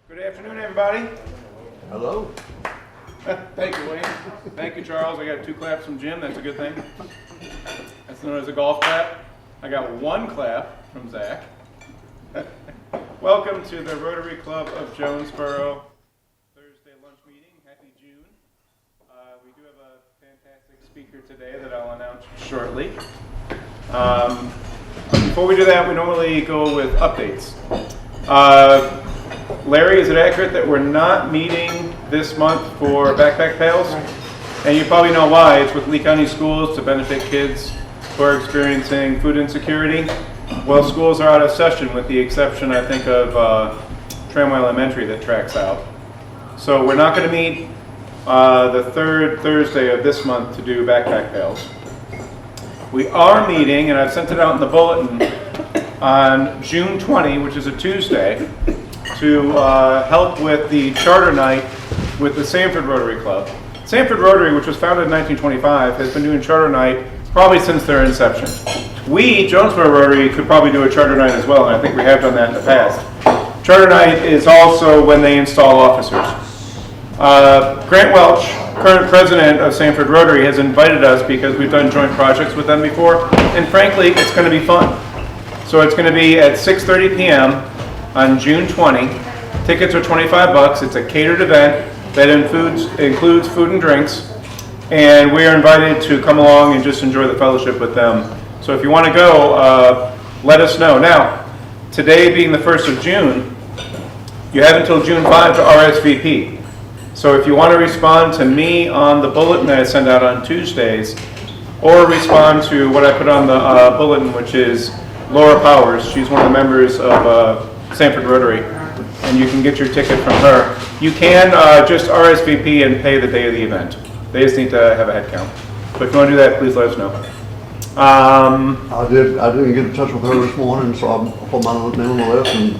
Good afternoon, everybody. Hello. Thank you, Wayne. Thank you, Charles. I got 2 claps from Jim. That's a good thing. That's known as a golf clap. I got 1 clap from Zach. Welcome to the Rotary Club of Jonesboro Thursday lunch meeting. Happy June. We do have a fantastic speaker today that I'll announce shortly. Before we do that, we normally go with updates. Larry, is it accurate that we're not meeting this month for Backpack Pails? And you probably know why. It's with Lee County Schools to benefit kids who are experiencing food insecurity. Well, schools are out of session with the exception, I think, of Tramway Elementary that tracks out. So we're not going to meet the 3rd Thursday of this month to do Backpack Pails. We are meeting, and I've sent it out in the bulletin, on June 20, which is a Tuesday, to help with the charter night with the Sanford Rotary Club. Sanford Rotary, which was founded in 1925, has been doing charter night probably since their inception. We, Jonesboro Rotary, could probably do a charter night as well, and I think we have done that in the past. Charter night is also when they install officers. Grant Welch, current president of Sanford Rotary, has invited us because we've done joint projects with them before, and frankly, it's going to be fun. So it's going to be at 6:30 p.m. on June 20. Tickets are $25. It's a catered event that includes food and drinks, and we are invited to come along and just enjoy the fellowship with them. So if you want to go, let us know. Now, today being the 1st of June, you have until June 5 to RSVP. So if you want to respond to me on the bulletin that I send out on Tuesdays, or respond to what I put on the bulletin, which is Laura Powers. She's one of the members of Sanford Rotary, and you can get your ticket from her. You can just RSVP and pay the day of the event. They just need to have a head count. But if you want to do that, please let us know. I didn't get in touch with her this morning, so I put my name on the list, and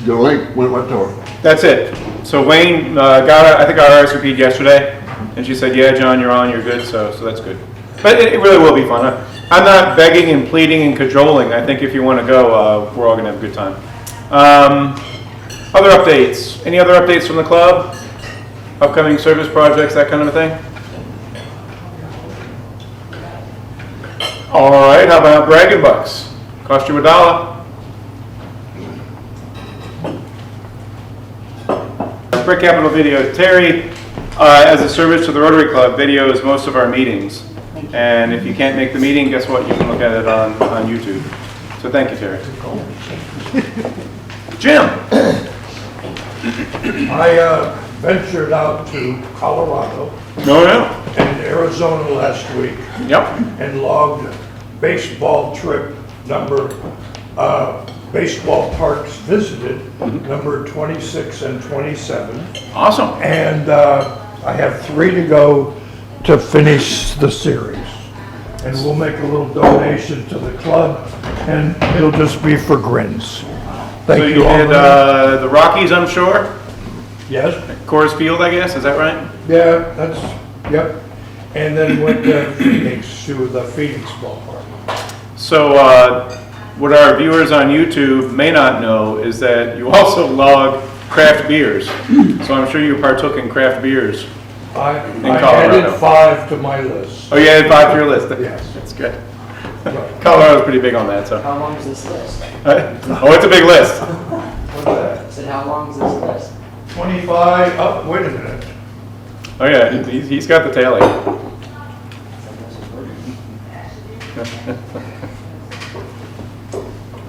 your link went right to her. That's it. So Wayne I think I RSVP'd yesterday, and she said, "Yeah, John, you're on, you're good." So that's good. But it really will be fun. I'm not begging and pleading and cajoling. I think if you want to go, we're all going to have a good time. Other updates? Any other updates from the club? Upcoming service projects, that kind of a thing? All right, how about bragging bucks? Cost you $1. Brick Capital Video. Terry, as a service to the Rotary Club, videos most of our meetings. And if you can't make the meeting, guess what? You can look at it on YouTube. So thank you, Terry. Jim. I ventured out to Colorado and Arizona last week. Yep. And logged baseball trip number, baseball parks visited, number 26 and 27. Awesome. And I have 3 to go to finish the series. And we'll make a little donation to the club, and it'll just be for grins. Thank So you you all. did the Rockies, I'm sure? Yes? Coors Field, I guess, is that right? Yeah, yep. And then went to Phoenix, to the Phoenix ballpark. So what our viewers on YouTube may not know is that you also log craft beers. So I'm sure you partook in craft beers. I Colorado. added 5 to my list. Oh, you added 5 to your list? Yes. That's good. Colorado's pretty big on that, so. How long is this list? Oh, it's a big list. What's I said, how long is this list? 25, oh, wait a minute. Oh yeah, he's got the tally.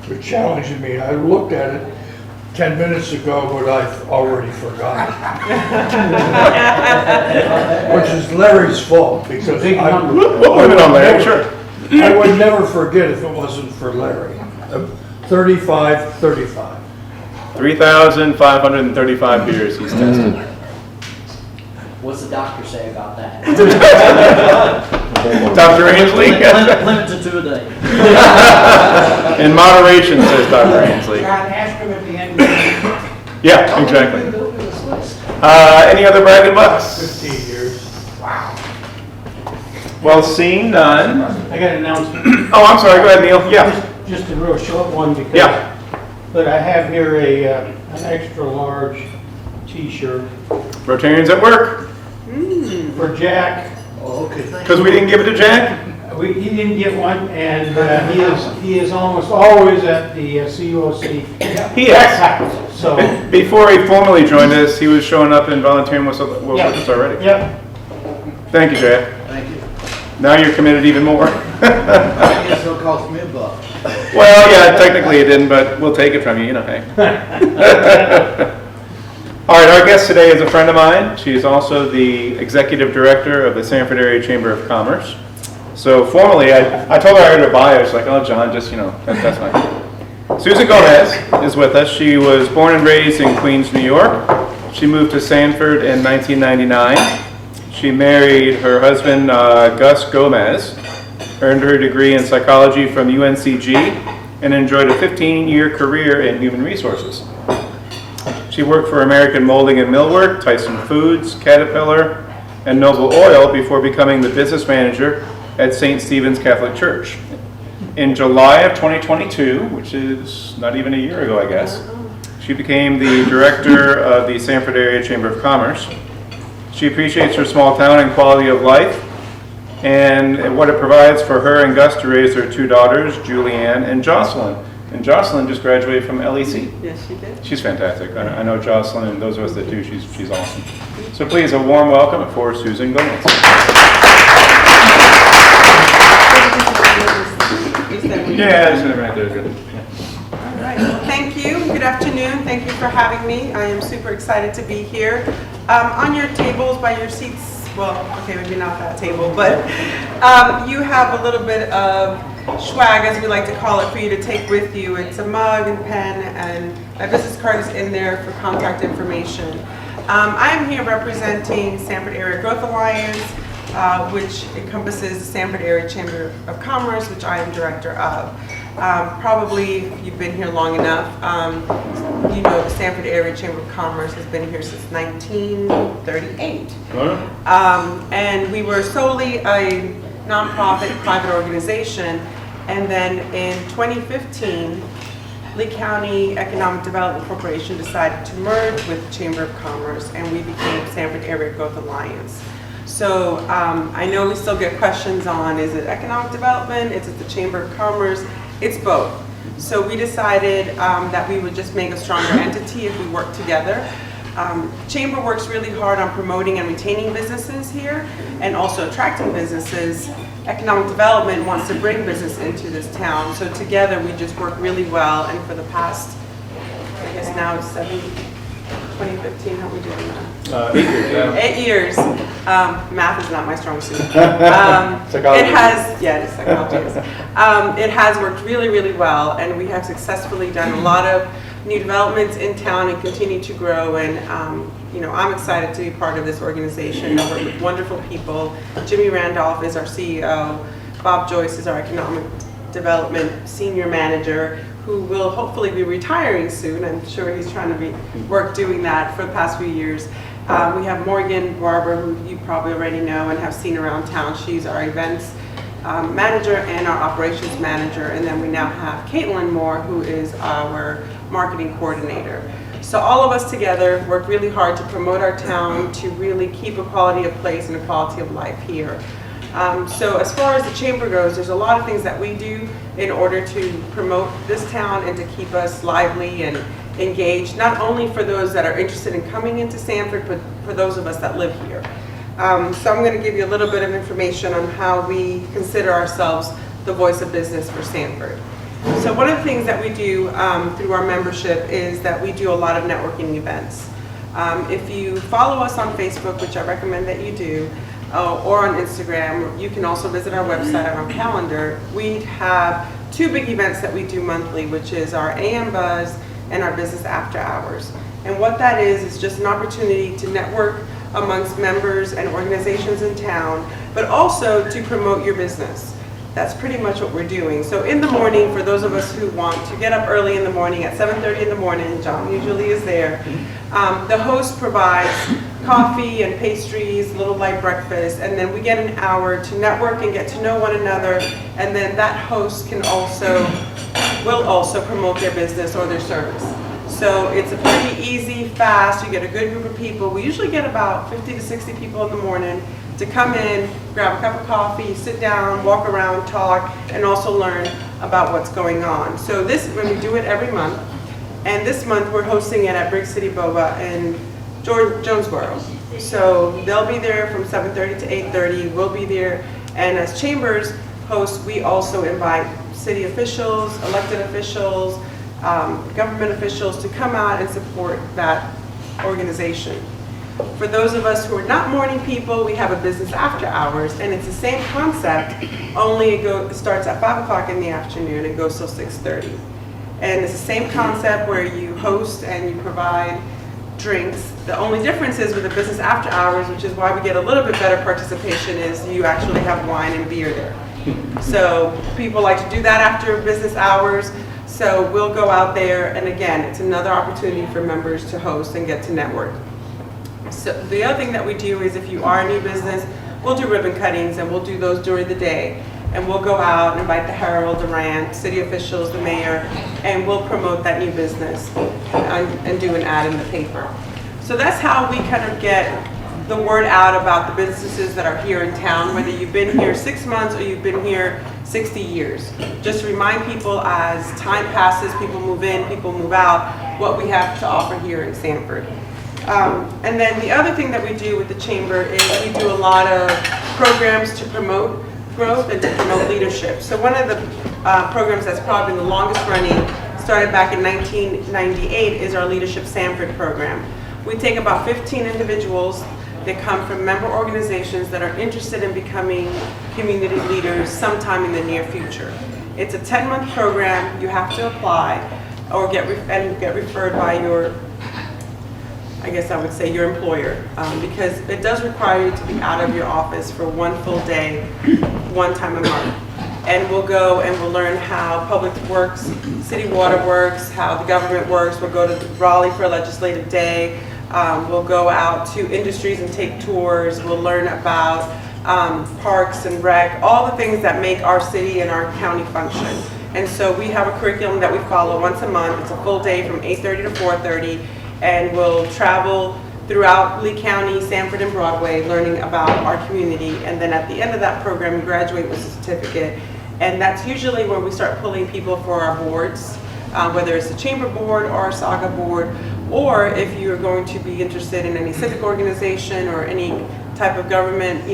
You're challenging me. I looked at it 10 minutes ago, but I've already forgotten. Which is Larry's fault, because We'll blame it on Larry, sure. I would never forget if it wasn't for Larry. 35. 3,535 beers he's tested. What's the doctor say about that? Dr. Ainsley? Limit to 2 a day. In moderation, says Dr. Ainsley. Ask him at the end. Yeah, exactly. Any other bragging bucks? 15 years. Well, seeing none. I got an announcement. Oh, I'm sorry. Go ahead, Neil. Yeah. Just a real short one because. Yeah. But I have here an extra large T-shirt Rotarians at work, for Jack. because we didn't give it to Jack? He didn't get one, and he is almost always at the COC. He is. House. So, Before he formally joined us, he was showing up and volunteering with us already. yep. Thank you, Jack. Thank you. Now you're committed even more. I guess it'll cost me $1. Well, yeah, technically it didn't, but we'll take it from you, hey. All right, our guest today is a friend of mine. She's also the executive director of the Sanford Area Chamber of Commerce. So formally, I told her I heard her bio. She's like, oh, John, just, that's fine. Susan Gomez is with us. She was born and raised in Queens, New York. She moved to Sanford in 1999. She married her husband, Gus Gomez, earned her degree in psychology from UNCG, and enjoyed a 15-year career in human resources. She worked for American Molding and Millwork, Tyson Foods, Caterpillar, and Noble Oil before becoming the business manager at St. Stephen's Catholic Church. In July of 2022, which is not even a year ago, I guess, she became the director of the Sanford Area Chamber of Commerce. She appreciates her small town and quality of life and what it provides for her and Gus to raise their two daughters, Julianne and Jocelyn. And Jocelyn just graduated from LEC. Yes, she did. She's fantastic. I know Jocelyn, and those of us that do, she's awesome. So please, a warm welcome for Susan Gomez. Yeah, just right there. Good. All right. Well, thank you. Good afternoon. Thank you for having me. I am super excited to be here. On your tables, by your seats, well, okay, maybe not that table, but you have a little bit of swag, as we like to call it, for you to take with you. It's a mug and pen, and my business card is in there for contact information. I am here representing Sanford Area Growth Alliance, which encompasses the Sanford Area Chamber of Commerce, which I am director of. Probably, if you've been here long enough, you know the Sanford Area Chamber of Commerce has been here since 1938. And we were solely a nonprofit private organization, and then in 2015, Lee County Economic Development Corporation decided to merge with the Chamber of Commerce, and we became Sanford Area Growth Alliance. So I know we still get questions on, is it economic development, is it the Chamber of Commerce? It's both. So we decided that we would just make a stronger entity if we work together. Chamber works really hard on promoting and retaining businesses here and also attracting businesses. Economic development wants to bring business into this town. So together we just work really well, and for the past, I guess now it's 2015, how are we doing that? 8 years, yeah. 8 years. Math is not my strong suit. Psychology. It has, yeah, it's psychology. It has worked really, really well, and we have successfully done a lot of new developments in town and continue to grow. And I'm excited to be part of this organization. I work with wonderful people. Jimmy Randolph is our CEO. Bob Joyce is our economic development senior manager, who will hopefully be retiring soon. I'm sure he's trying to work doing that for the past few years. We have Morgan Barber, who you probably already know and have seen around town. She's our events manager and our operations manager. And then we now have Caitlin Moore, who is our marketing coordinator. So all of us together work really hard to promote our town, to really keep a quality of place and a quality of life here. So as far as the chamber goes, there's a lot of things that we do in order to promote this town and to keep us lively and engaged, not only for those that are interested in coming into Sanford, but for those of us that live here. So I'm going to give you a little bit of information on how we consider ourselves the voice of business for Sanford. So one of the things that we do through our membership is that we do a lot of networking events. If you follow us on Facebook, which I recommend that you do, or on Instagram, you can also visit our website and our calendar. We have two big events that we do monthly, which is our AM Buzz and our Business After Hours. And what that is just an opportunity to network amongst members and organizations in town, but also to promote your business. That's pretty much what we're doing. So in the morning, for those of us who want to get up early in the morning at 7:30 in the morning, John usually is there, the host provides coffee and pastries, a little light breakfast, and then we get an hour to network and get to know one another, and then that host will also promote their business or their service. So it's a pretty easy, fast, you get a good group of people. We usually get about 50 to 60 people in the morning to come in, grab a cup of coffee, sit down, walk around, talk, and also learn about what's going on. So this, when we do it every month, and this month we're hosting it at Brick City Boba in Jonesboro. So they'll be there from 7:30 to 8:30, we'll be there, and as Chambers hosts, we also invite city officials, elected officials, government officials to come out and support that organization. For those of us who are not morning people, we have a business after hours, and it's the same concept, only it starts at 5 o'clock in the afternoon and goes till 6:30. And it's the same concept where you host and you provide drinks. The only difference is with the business after hours, which is why we get a little bit better participation, is you actually have wine and beer there. So people like to do that after business hours. So we'll go out there, and again, it's another opportunity for members to host and get to network. So the other thing that we do is if you are a new business, we'll do ribbon cuttings, and we'll do those during the day. And we'll go out and invite the Herald, the Rand, city officials, the mayor, and we'll promote that new business and do an ad in the paper. So that's how we kind of get the word out about the businesses that are here in town, whether you've been here 6 months or you've been here 60 years. Just remind people as time passes, people move in, people move out, what we have to offer here in Sanford. And then the other thing that we do with the chamber is we do a lot of programs to promote growth and to promote leadership. So one of the programs that's probably the longest running, started back in 1998, is our Leadership Sanford program. We take about 15 individuals that come from member organizations that are interested in becoming community leaders sometime in the near future. It's a 10-month program. You have to apply or get referred by your, I guess I would say, your employer, because it does require you to be out of your office for one full day, one time a month. And we'll go and we'll learn how public works, city water works, how the government works. We'll go to Raleigh for a legislative day. We'll go out to industries and take tours. We'll learn about parks and rec, all the things that make our city and our county function. And so we have a curriculum that we follow once a month. It's a full day from 8:30 to 4:30. And we'll travel throughout Lee County, Sanford, and Broadway, learning about our community. And then at the end of that program, you graduate with a certificate. And that's usually when we start pulling people for our boards, whether it's the chamber board or our saga board, or if you're going to be interested in any civic organization or any type of government,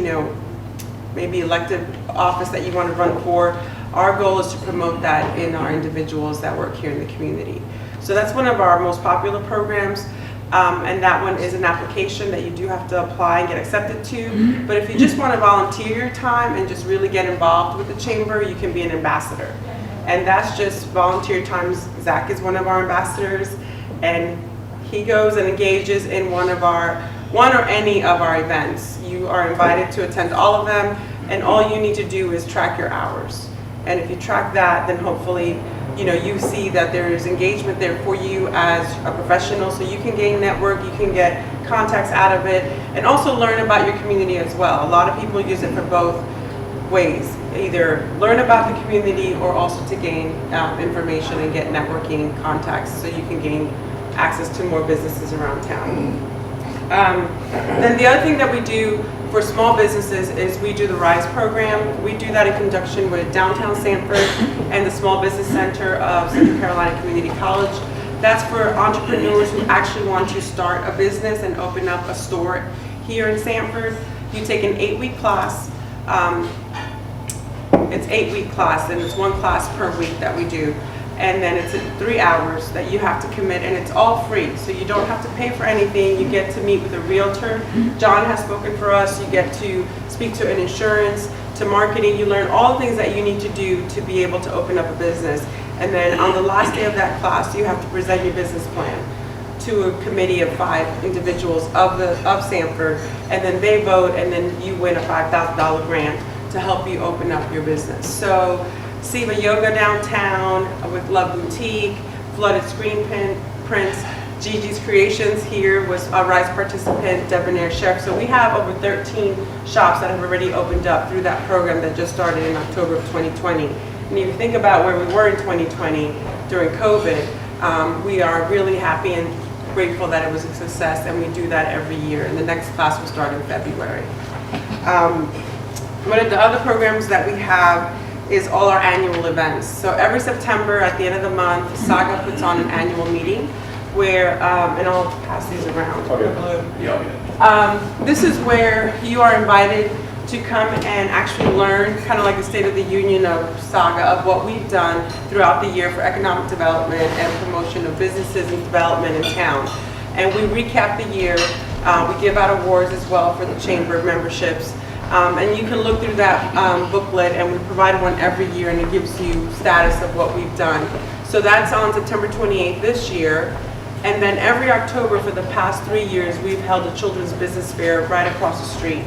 maybe elected office that you want to run for. Our goal is to promote that in our individuals that work here in the community. So that's one of our most popular programs, and that one is an application that you do have to apply and get accepted to. But if you just want to volunteer your time and just really get involved with the chamber, you can be an ambassador. And that's just volunteer time. Zach is one of our ambassadors, and he goes and engages in one or any of our events. You are invited to attend all of them, and all you need to do is track your hours. And if you track that, then hopefully you see that there is engagement there for you as a professional, so you can gain network, you can get contacts out of it, and also learn about your community as well. A lot of people use it for both ways, either learn about the community or also to gain information and get networking contacts so you can gain access to more businesses around town. Then the other thing that we do for small businesses is we do the RISE program. We do that in conjunction with Downtown Sanford and the Small Business Center of Central Carolina Community College. That's for entrepreneurs who actually want to start a business and open up a store here in Sanford. You take an 8-week class. It's 8-week class, and it's one class per week that we do. And then it's 3 hours that you have to commit, and it's all free. So you don't have to pay for anything. You get to meet with a realtor. John has spoken for us. You get to speak to an insurance, to marketing. You learn all the things that you need to do to be able to open up a business. And then on the last day of that class, you have to present your business plan to a committee of 5 individuals of Sanford, and then they vote, and then you win a $5,000 grant to help you open up your business. So Siva Yoga downtown with Love Boutique, Flooded Screen Prints, Gigi's Creations here was a RISE participant, Debonair Chef. So we have over 13 shops that have already opened up through that program that just started in October of 2020. And if you think about where we were in 2020 during COVID, We are really happy and grateful that it was a success, and we do that every year. And the next class will start in February. One of the other programs that we have is all our annual events. So every September at the end of the month, Saga puts on an annual meeting where, and I'll pass these around. This is where you are invited to come and actually learn, kind of like the State of the Union of Saga, of what we've done throughout the year for economic development and promotion of businesses and development in town. And we recap the year. We give out awards as well for the chamber memberships. And you can look through that booklet, and we provide one every year, and it gives you status of what we've done. So that's on September 28th this year. And then every October for the past 3 years, we've held a children's business fair right across the street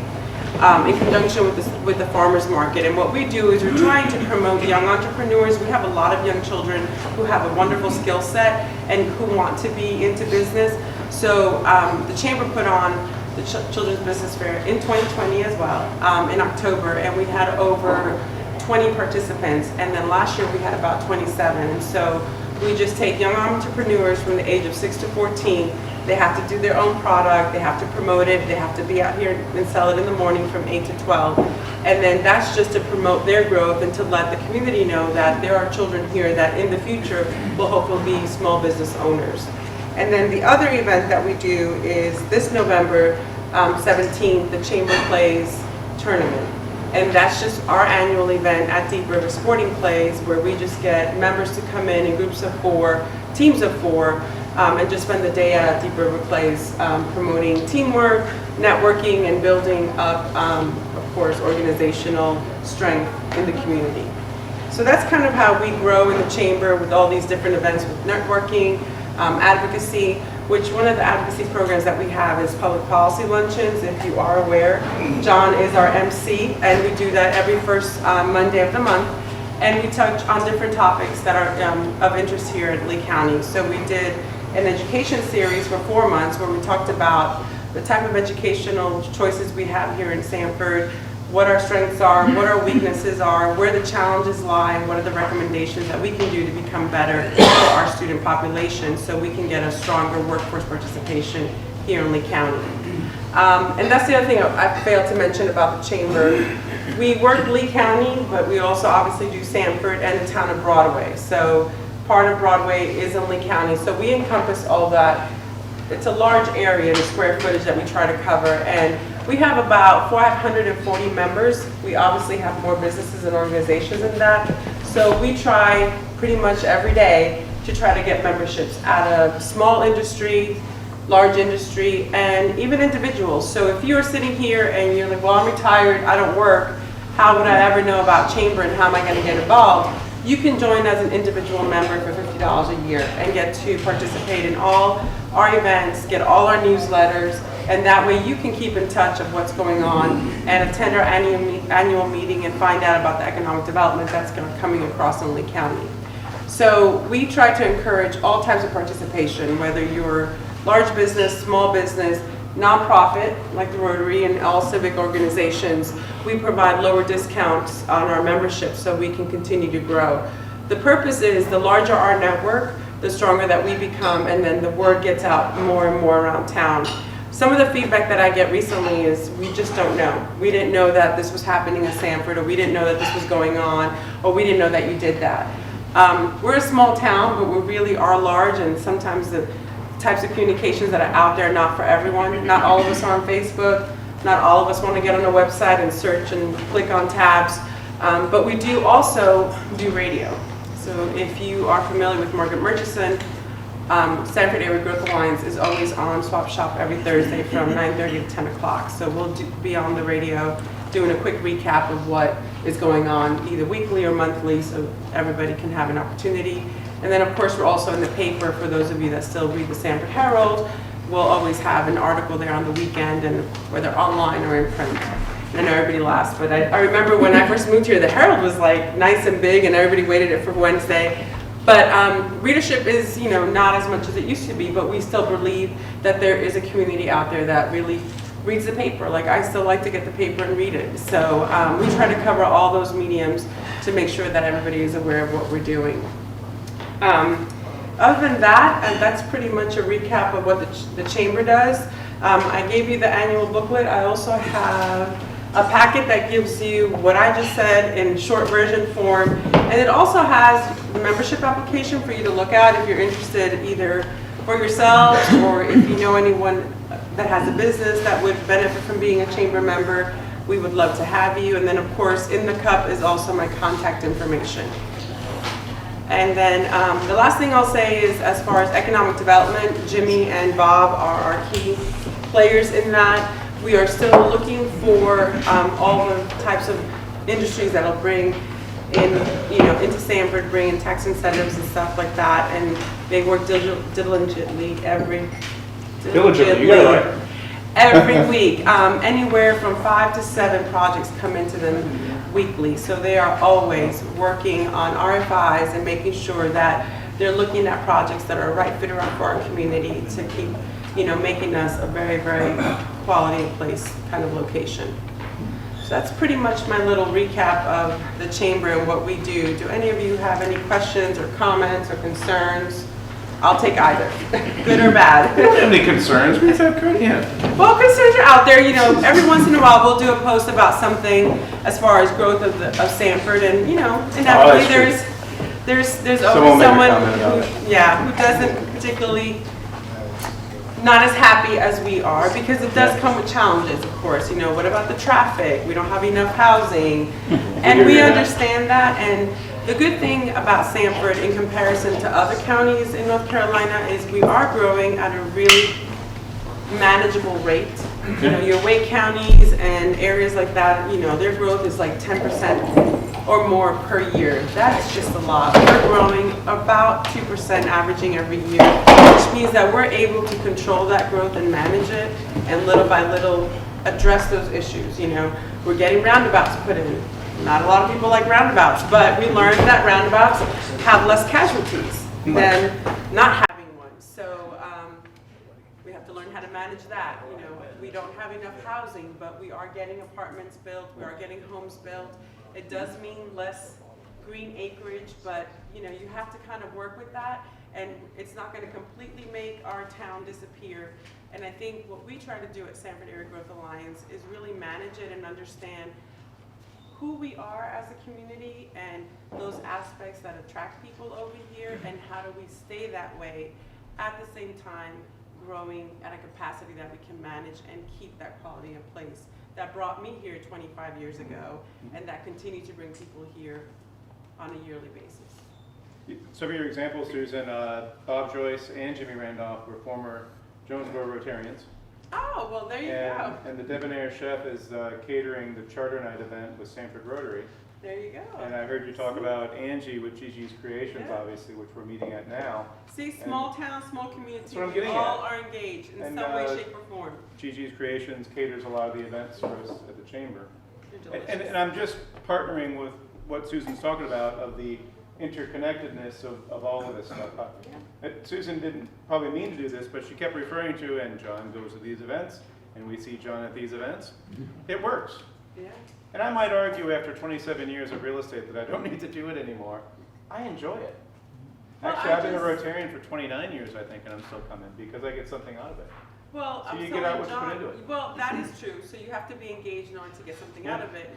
in conjunction with the farmers market. And what we do is we're trying to promote young entrepreneurs. We have a lot of young children who have a wonderful skill set and who want to be into business. So the chamber put on the Children's Business Fair in 2020 as well, in October, and we had over 20 participants, and then last year we had about 27. And so we just take young entrepreneurs from the age of 6 to 14. They have to do their own product, they have to promote it, they have to be out here and sell it in the morning from 8 to 12. And then that's just to promote their growth and to let the community know that there are children here that in the future will hopefully be small business owners. And then the other event that we do is this November 17th, the Chamber Plays Tournament. And that's just our annual event at Deep River Sporting Plays, where we just get members to come in groups of 4, teams of 4, and just spend the day at Deep River Plays promoting teamwork, networking, and building up, of course, organizational strength in the community. So that's kind of how we grow in the chamber with all these different events with networking, advocacy, which one of the advocacy programs that we have is public policy luncheons. If you are aware, John is our MC, and we do that every first Monday of the month. And we touch on different topics that are of interest here in Lee County. So we did an education series for 4 months where we talked about the type of educational choices we have here in Sanford, what our strengths are, what our weaknesses are, where the challenges lie, and what are the recommendations that we can do to become better for our student population so we can get a stronger workforce participation here in Lee County. And that's the other thing I failed to mention about the chamber. We work Lee County, but we also obviously do Sanford and the town of Broadway. So part of Broadway is in Lee County, so we encompass all that. It's a large area, the square footage that we try to cover, and we have about 440 members. We obviously have more businesses and organizations than that. So we try pretty much every day to try to get memberships out of small industry, large industry, and even individuals. So if you're sitting here and you're like, well, I'm retired, I don't work, how would I ever know about chamber and how am I going to get involved? You can join as an individual member for $50 a year and get to participate in all our events, get all our newsletters, and that way you can keep in touch of what's going on and attend our annual meeting and find out about the economic development that's coming across in Lee County. So we try to encourage all types of participation, whether you're large business, small business, nonprofit like the Rotary and all civic organizations. We provide lower discounts on our membership so we can continue to grow. The purpose is the larger our network, the stronger that we become, and then the word gets out more and more around town. Some of the feedback that I get recently is we just don't know. We didn't know that this was happening in Sanford, or we didn't know that this was going on, or we didn't know that you did that. We're a small town, but we really are large, and sometimes the types of communications that are out there are not for everyone. Not all of us are on Facebook. Not all of us want to get on a website and search and click on tabs. But we do also do radio. So if you are familiar with Margaret Murchison, Sanford Area Growth Alliance is always on Swap Shop every Thursday from 9:30 to 10 o'clock. So we'll be on the radio doing a quick recap of what is going on either weekly or monthly so everybody can have an opportunity. And then of course we're also in the paper for those of you that still read the Sanford Herald. We'll always have an article there on the weekend, and whether online or in print. And I know everybody laughs, but I remember when I first moved here, the Herald was like nice and big and everybody waited it for Wednesday. But readership is, not as much as it used to be, but we still believe that there is a community out there that really reads the paper. Like I still like to get the paper and read it. So we try to cover all those mediums to make sure that everybody is aware of what we're doing. other than that, that's pretty much a recap of what the chamber does. I gave you the annual booklet. I also have a packet that gives you what I just said in short version form. And it also has the membership application for you to look at if you're interested either for yourselves or if you know anyone that has a business that would benefit from being a chamber member. We would love to have you. And then of course in the cup is also my contact information. And then the last thing I'll say is as far as economic development, Jimmy and Bob are our key players in that. We are still looking for all the types of industries that'll bring in, into Sanford, bring in tax incentives and stuff like that. And they work diligently every week. Anywhere from 5 to 7 projects come into them weekly. So they are always working on RFIs and making sure that they're looking at projects that are a right fit around for our community to keep, making us a very, very quality place kind of location. So that's pretty much my little recap of the chamber and what we do. Do any of you have any questions or comments or concerns? I'll take either, good or bad. We don't have any concerns. We just have good, yeah. Well, concerns are out there. Every once in a while we'll do a post about something as far as growth of Sanford, and inevitably there's always someone who doesn't particularly not as happy as we are, because it does come with challenges, of course. What about the traffic? We don't have enough housing, and we understand that. And the good thing about Sanford in comparison to other counties in North Carolina is we are growing at a really manageable rate. Your Wake counties and areas like that, their growth is like 10% or more per year. That's just a lot. We're growing about 2% averaging every year, which means that we're able to control that growth and manage it, and little by little address those issues. We're getting roundabouts put in. Not a lot of people like roundabouts, but we learned that roundabouts have less casualties than not having one. So we have to learn how to manage that. We don't have enough housing, but we are getting apartments built. We are getting homes built. It does mean less green acreage, but you have to kind of work with that. And it's not going to completely make our town disappear. And I think what we try to do at Sanford Area Growth Alliance is really manage it and understand who we are as a community and those aspects that attract people over here, and how do we stay that way at the same time growing at a capacity that we can manage and keep that quality of place that brought me here 25 years ago and that continue to bring people here on a yearly basis. Some of your examples, Susan, Bob Joyce and Jimmy Randolph were former Jonesboro Rotarians. Oh, well, there you go. And the debonair chef is catering the Charter Night event with Sanford Rotary. There you go. And I heard you talk about Angie with Gigi's Creations, obviously, which we're meeting at now. See, small town, small community, what I'm we getting all at. are engaged in And, some way, shape, or form. Gigi's Creations caters a lot of the events for us at the chamber. They're delicious. And I'm just partnering with what Susan's talking about of the interconnectedness of all of this stuff. Susan didn't probably mean to do this, but she kept referring to, and John goes to these events, and we see John at these events. It works. Yeah. And I might argue after 27 years of real estate that I don't need to do it anymore. I enjoy it. Well, Actually, I've been a Rotarian for 29 years, I think, and I'm still coming because I get something out of it. Well, So you I'm get out sorry, what you put John. into it. Well, that is true. So you have to be engaged in order to get something out of it.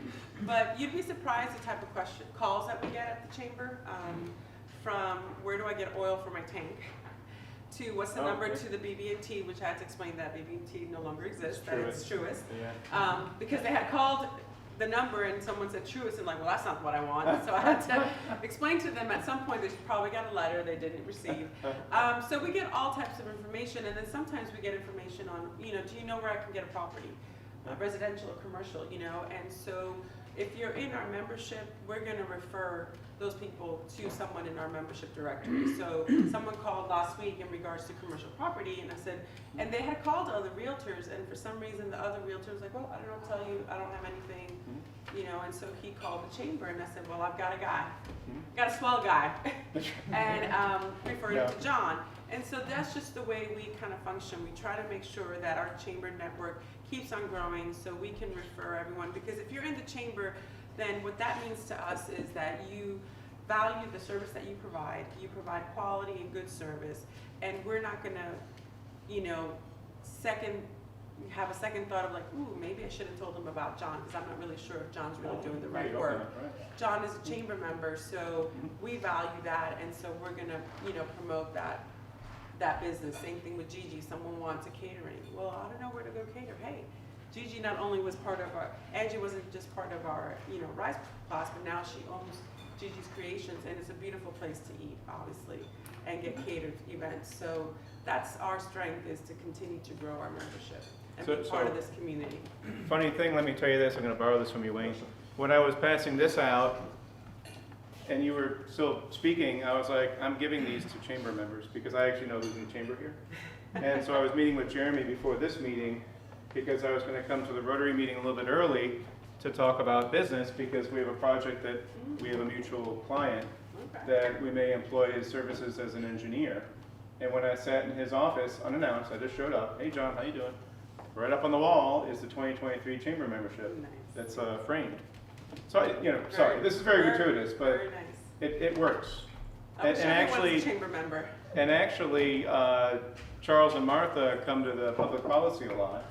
But you'd be surprised the type of calls that we get at the chamber, from where do I get oil for my tank, to what's the number to the BB&T, which I had to explain that BB&T no longer exists, that it's Truist. Yeah. Because they had called the number and someone said Truist, and like, well, that's not what I want. So I had to explain to them at some point they probably got a letter they didn't receive. So we get all types of information, and then sometimes we get information on, do you know where I can get a property, residential or commercial, and so if you're in our membership, we're going to refer those people to someone in our membership directory. So someone called last week in regards to commercial property, and I said, and they had called other realtors, and for some reason the other realtor was like, well, I don't know what to tell you, I don't have anything, and so he called the chamber, and I said, well, I've got a guy, got a swell guy, and referred him to John. And so that's just the way we kind of function. We try to make sure that our chamber network keeps on growing so we can refer everyone, because if you're in the chamber, then what that means to us is that you value the service that you provide. You provide quality and good service, and we're not gonna, you know, have a second thought of like, ooh, maybe I should have told him about John, because I'm not really sure if John's really doing the right work. John is a chamber member, so we value that, and so we're gonna, you know, promote that business. Same thing with Gigi. Someone wants a catering. Well, I don't know where to go cater. Hey, Gigi not only was part of Angie wasn't just part of our, you know, Rise class, but now she owns Gigi's Creations, and it's a beautiful place to eat, obviously, and get catered events. So that's our strength, is to continue to grow our membership and be part of this community. Funny thing, let me tell you this, I'm gonna borrow this from you, Wayne. When I was passing this out, and you were still speaking, I was like, I'm giving these to chamber members, because I actually know who's in the chamber here. And so I was meeting with Jeremy before this meeting, because I was gonna come to the Rotary meeting a little bit early to talk about business, because we have a project that we have a mutual client that we may employ his services as an engineer. And when I sat in his office unannounced, I just showed up. Hey John, how you doing? Right up on the wall is the 2023 chamber membership. Nice. That's framed. So sorry, this is very gratuitous, but very nice. it works. I wish everyone was a chamber member. And actually, Charles and Martha come to the public policy a lot,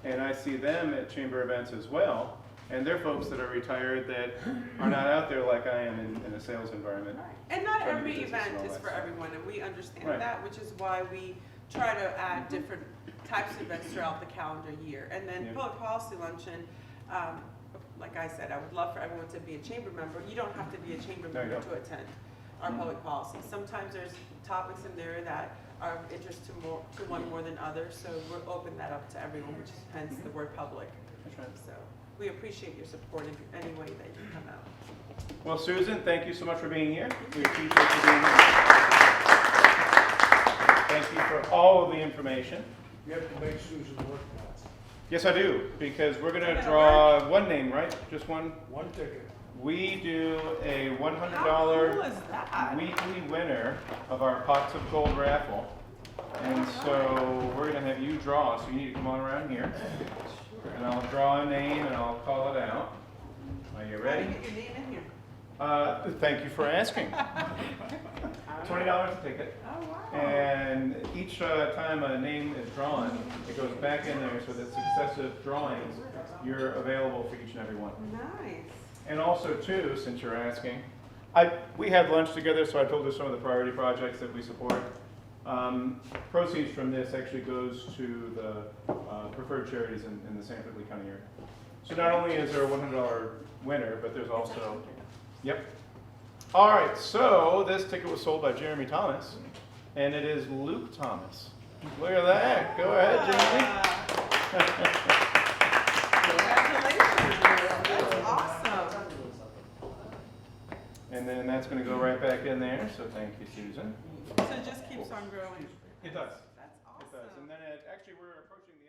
and I see them at chamber events as well. And they're folks that are retired that are not out there like I am in a sales environment. Right. And not trying to every do business and event all is that for stuff. everyone, and we understand Right. that, which is why we try to add different types of events throughout the calendar year. And then Yeah. Public Policy Luncheon, like I said, I would love for everyone to be a chamber member. You don't have to be a chamber No, you member don't. to attend our public policy. Sometimes there's topics in there that are of interest to one more than others, so we'll open that up to everyone, which is hence the word public. That's right. So we appreciate your support in any way that you come out. Well, Susan, thank you so much for being here. We appreciate you being here. Thank you for all of the information. You have to make Susan work now. Yes, I do, because we're going to draw one name, right? Just one? One ticket. We do a How cool $100 is that? weekly winner of our Pots of Gold raffle. And so we're going to have you draw, so you need to come on around here. And I'll draw a name and I'll call it out. Are you How do ready? you get your name in here? Thank you for asking. $20 a ticket. Oh, wow. And each time a name is drawn, it goes back in there so that successive drawings, you're available for each and every one. Nice. And also too, since you're asking, we had lunch together, so I told her some of the priority projects that we support. Proceeds from this actually goes to the preferred charities in the Sanford Lee County area. So not only is there a $100 winner, but there's also, yep. All right, so this ticket was sold by Jeremy Thomas, and it is Luke Thomas. Look at that. Go ahead, Jeremy. Congratulations. That's awesome. And then that's going to go right back in there, so thank you, Susan. So it just keeps on growing. It does. That's It does. awesome. And then actually we're approaching the